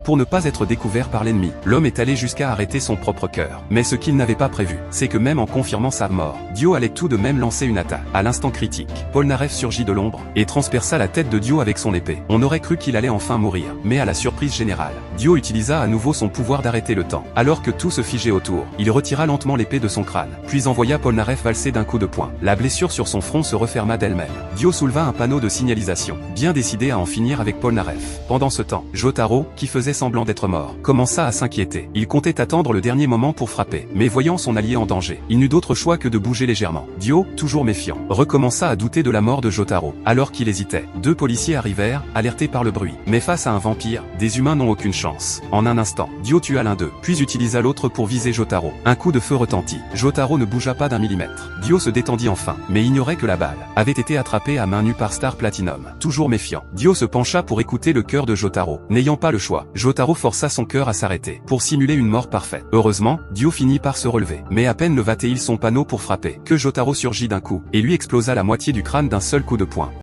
Pour ne pas être découvert par l'ennemi, l'homme est allé jusqu'à arrêter son propre cœur. Mais ce qu'il n'avait pas prévu, c'est que même en confirmant sa mort, Dio allait tout de même lancer une attaque. À l'instant critique, Polnareff surgit de l'ombre et transperça la tête de Dio avec son épée. On aurait cru qu'il allait enfin mourir, mais à la surprise générale, Dio utilisa à nouveau son pouvoir d'arrêter le temps. Alors que tout se figeait autour, il retira lentement l'épée de son crâne, puis envoya Polnareff valser d'un coup de poing. La blessure sur son front se referma d'elle-même. Dio souleva un panneau de signalisation, bien décidé à en finir avec Polnareff. Pendant ce temps, Jotaro, qui faisait semblant d'être mort, commença à s'inquiéter. Il comptait attendre le dernier moment pour frapper, mais voyant son allié en danger, il n'eut d'autre choix que de bouger légèrement. Dio, toujours méfiant, recommença à douter de la mort de Jotaro. Alors qu'il hésitait, deux policiers arrivèrent, alertés par le bruit. Mais face à un vampire, des humains n'ont aucune chance. En un instant, Dio tua l'un d'eux, puis utilisa l'autre pour viser Jotaro. Un coup de feu retentit. Jotaro ne bougea pas d'un millimètre. Dio se détendit enfin, mais ignorait que la balle avait été attrapée à main nue par Star Platinum. Toujours méfiant, Dio se pencha pour écouter le cœur de Jotaro. N'ayant pas le choix, Jotaro força son cœur à s'arrêter, pour simuler une mort parfaite. Heureusement, Dio finit par se relever. Mais à peine leva-t-il son panneau pour frapper, que Jotaro surgit d'un coup, et lui explosa la moitié du crâne d'un seul coup de poing.